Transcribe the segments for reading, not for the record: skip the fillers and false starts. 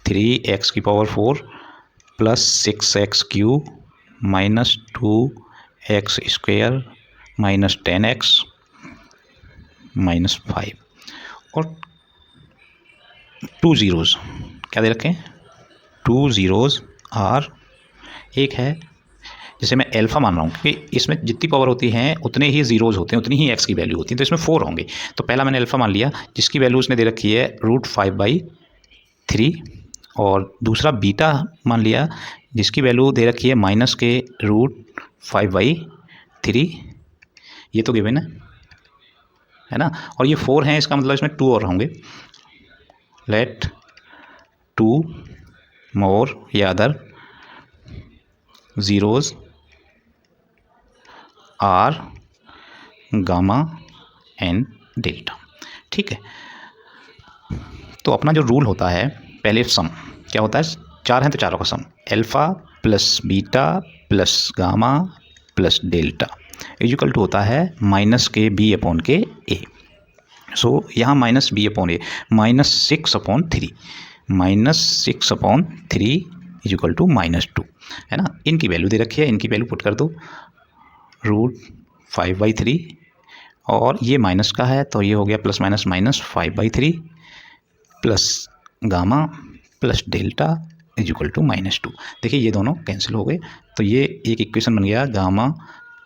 3x⁴ plus 6x³ minus 2x² minus 10x minus 5 और 2 zeros क्या दे रखे हैं, 2 ज़ीरोज़ और एक है जिसे मैं अल्फ़ा मान रहा हूँ क्योंकि इसमें जितनी पावर होती हैं उतने ही ज़ीरोज़ होते हैं, उतनी ही x की वैल्यू होती है, तो इसमें 4 होंगे। तो पहला मैंने अल्फ़ा मान लिया जिसकी वैल्यू उसने दे रखी है √5/3 और दूसरा बीटा मान लिया जिसकी वैल्यू दे रखी है माइनस के √5/3। ये तो गिवन है ना, और ये 4 हैं, इसका मतलब इसमें 2 और होंगे। लेट 2 मोर या other zeros are gamma and delta. ठीक है, तो अपना जो रूल होता है पहले सम क्या होता है, 4 हैं तो चारों का sum alpha plus beta plus gamma plus delta equal to होता है माइनस के b/a। सो यहाँ माइनस b/a -6/3 -6/3 इक्वल टू -2 है ना। इनकी वैल्यू दे रखी है, इनकी वैल्यू पुट कर दो √5/3 और ये माइनस का है तो ये हो गया plus minus -5/3 plus gamma plus delta equal to -2। देखिए ये दोनों कैंसिल हो गए तो ये एक इक्वेशन बन गया gamma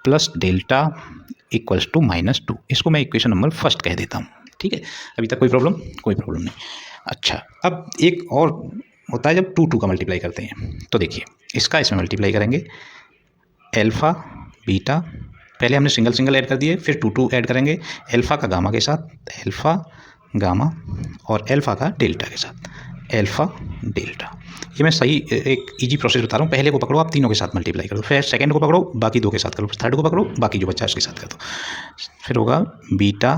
plus delta equals to -2। इसको मैं इक्वेशन नंबर फर्स्ट कह देता हूँ। ठीक है, अभी तक कोई प्रॉब्लम नहीं। अच्छा, अब एक और होता है जब 2 का मल्टीप्लाई करते हैं, तो देखिए इसका इसमें मल्टीप्लाई करेंगे अल्फ़ा बीटा, पहले हमने सिंगल ऐड कर दिए फिर 2 ऐड करेंगे अल्फ़ा का गामा के साथ, अल्फ़ा गामा और अल्फ़ा का डेल्टा के साथ, अल्फ़ा डेल्टा। ये मैं सही एक इजी प्रोसेस बता रहा हूँ। पहले को पकड़ो आप, तीनों के साथ मल्टीप्लाई करो, फिर सेकंड को पकड़ो बाकी 2 के साथ करो, फिर थर्ड को पकड़ो बाकी जो बच्चा उसके साथ कर दो। फिर होगा beta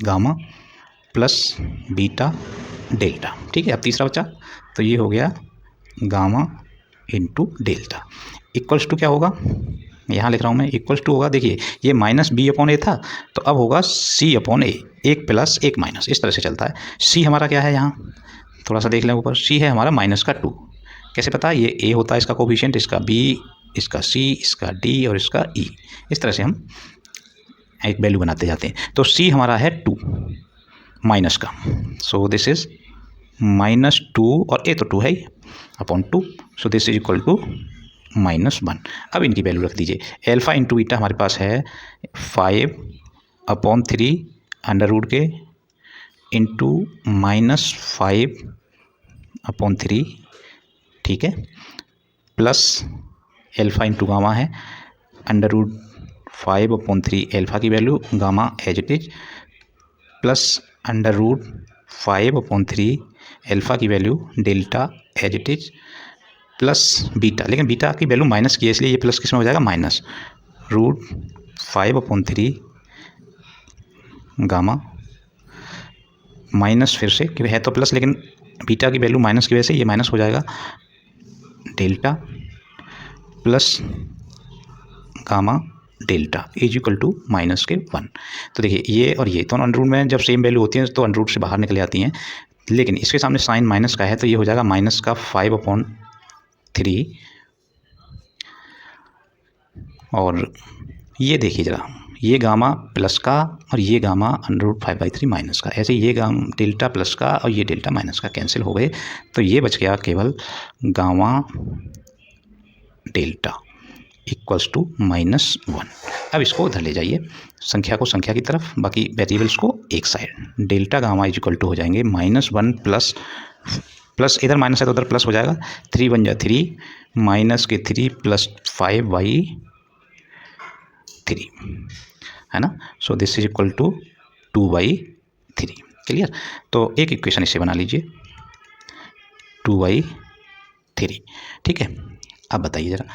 gamma plus beta delta. ठीक है, अब तीसरा बच्चा तो ये हो गया gamma into delta equals to क्या होगा, यहाँ लिख रहा हूँ मैं, इक्वल्स टू होगा, देखिए ये -b/a था तो अब होगा c/a, एक प्लस एक माइनस, इस तरह से चलता है। c हमारा क्या है, यहाँ थोड़ा सा देख लें ऊपर, c है हमारा -2। कैसे पता, ये a होता है इसका कोफिशिएंट, इसका b, इसका c, इसका d और इसका e, इस तरह से हम एक वैल्यू बनाते जाते हैं। तो c हमारा है 2 माइनस का, सो दिस इज -2 और a तो 2 है ही upon 2, so this is equal to -1। अब इनकी वैल्यू रख दीजिए, अल्फ़ा इंटू बीटा हमारे पास है 5/3 अंडर रूट के इंटू -5/3, ठीक है, प्लस अल्फ़ा इंटू गामा है √5/3 अल्फ़ा की value, gamma as it is, plus √5/3 alpha की value, delta as it is, plus beta, लेकिन बीटा की वैल्यू माइनस की है इसलिए ये प्लस किस में हो जाएगा, माइनस √5/3 गामा माइनस, फिर से क्योंकि है तो प्लस लेकिन बीटा की वैल्यू माइनस की वजह से ये माइनस हो जाएगा, delta plus gamma delta is equal to -1। तो देखिए ये और ये दोनों अंडर रूट में जब सेम वैल्यू होती है तो अंडर रूट से बाहर निकल जाती हैं, लेकिन इसके सामने साइन माइनस का है तो ये हो जाएगा -5/3 और ये देखिए ज़रा, ये गामा प्लस का और ये गामा √5/3 माइनस का, ऐसे ये गामा डेल्टा प्लस का और ये डेल्टा माइनस का कैंसिल हो गए, तो ये बच गया केवल गामा डेल्टा इक्वल्स टू -1। अब इसको उधर ले जाइए, संख्या को संख्या की तरफ, बाकी वेरिएबल्स को एक side. Delta gamma is equal to हो जाएंगे -1 प्लस इधर माइनस है तो उधर प्लस हो जाएगा, 3 × 3 -3 प्लस 5/3 है ना। So this is equal to 2/3। Clear, तो एक इक्वेशन इसे बना लीजिए 2/3। ठीक है, अब बताइए ज़रा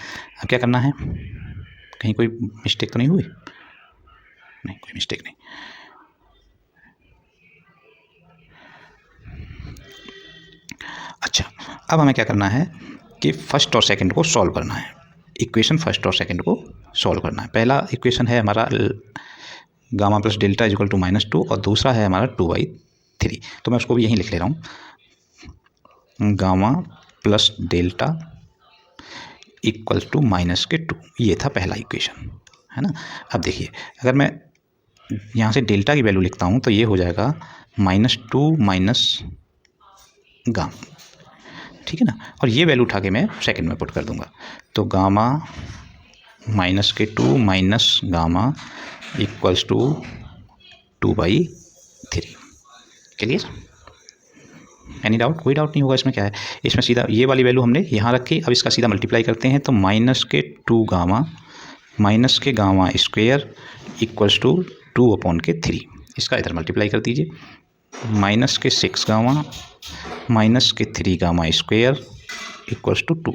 अब क्या करना है, कहीं कोई मिस्टेक तो नहीं हुई, नहीं कोई मिस्टेक नहीं। अच्छा, अब हमें क्या करना है कि फर्स्ट और सेकंड को सॉल्व करना है, इक्वेशन फर्स्ट और सेकंड को सॉल्व करना है। पहला इक्वेशन है हमारा gamma plus delta is equal to -2 और दूसरा है हमारा 2/3, तो मैं उसको भी यहीं लिख ले रहा हूँ, gamma plus delta equal to minus के 2। ये था पहला इक्वेशन, है ना। अब देखिए, अगर मैं यहाँ से डेल्टा की वैल्यू लिखता हूँ तो ये हो जाएगा -2 माइनस गामा, ठीक है ना। और ये वैल्यू उठा के मैं सेकंड में पुट कर दूंगा, तो gamma -2 minus gamma equals to 2/3। Clear? Any doubt? कोई डाउट नहीं होगा इसमें। क्या है इसमें, सीधा ये वाली वैल्यू हमने यहाँ रखी, अब इसका सीधा मल्टीप्लाई करते हैं तो -2 गामा माइनस के गामा स्क्वेयर इक्वल्स टू 2/3। इसका इधर मल्टीप्लाई कर दीजिए, -6 gamma -3 gamma square equals to 2।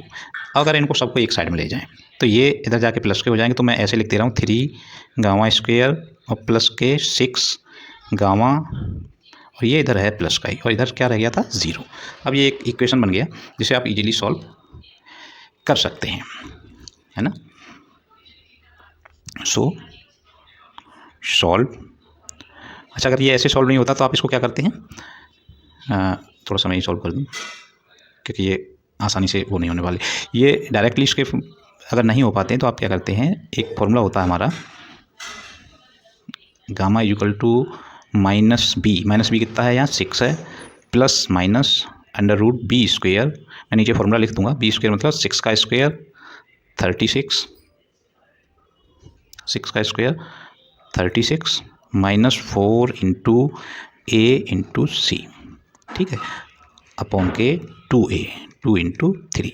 अगर इनको सबको एक साइड में ले जाएं तो ये इधर जाके प्लस के हो जाएंगे, तो मैं ऐसे लिख दे रहा हूँ 3 गामा स्क्वेयर और प्लस के 6 गामा, और ये इधर है प्लस का ही, और इधर क्या रह गया था 0। अब ये एक इक्वेशन बन गया जिसे आप इजीली सॉल्व कर सकते हैं, है ना। सो सॉल्व। अच्छा, अगर ये ऐसे सॉल्व नहीं होता तो आप इसको क्या करते हैं, थोड़ा सा मैं ही सॉल्व कर दूँ क्योंकि ये आसानी से वो नहीं होने वाले। ये डायरेक्टली इसके अगर नहीं हो पाते हैं तो आप क्या करते हैं, एक फॉर्मूला होता है हमारा गामा इक्वल टू -b कितना है यहाँ 6 है, प्लस माइनस √b स्क्वेयर। मैं नीचे फॉर्मूला लिख दूंगा, b स्क्वेयर मतलब 6 का स्क्वेयर 36, 6 का स्क्वेयर 36 -4 इंटू a इंटू सी, ठीक है, अपॉन के 2a 2 इंटू 3।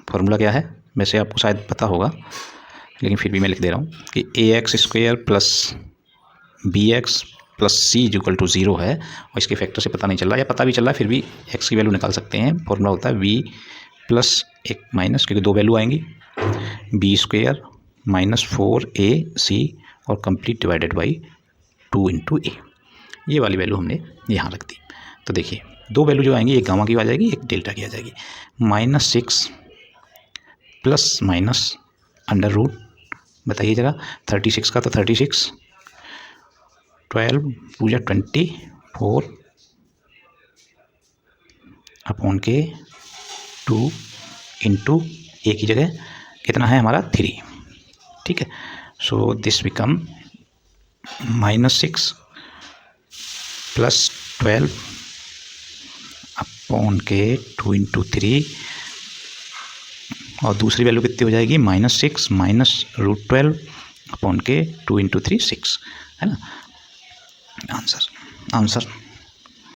फॉर्मूला क्या है वैसे आपको शायद पता होगा, लेकिन फिर भी मैं लिख दे रहा हूँ कि ax square plus bx plus c equal to 0 है, और इसके फैक्टर से पता नहीं चल रहा, या पता भी चल रहा है फिर भी x की वैल्यू निकाल सकते हैं। फॉर्मूला होता है v प्लस एक माइनस, क्योंकि दो वैल्यू आएंगी, b स्क्वेयर -4ac और कंप्लीट डिवाइडेड बाई 2 इंटू ए। ये वाली वैल्यू हमने यहाँ रख दी। तो देखिए दो वैल्यू जो आएंगी, एक गामा की आ जाएगी, एक डेल्टा की आ जाएगी। -6 प्लस माइनस √ बताइए जरा, 36 का तो 36, 12 पूजा 24 अपॉन के 2 इंटू ए की जगह कितना है हमारा 3, ठीक है। So this become -6 plus 12 upon के 2 इंटू 3, और दूसरी वैल्यू कितनी हो जाएगी -6 माइनस √12 अपॉन के 2 इंटू 3 6, है ना। आंसर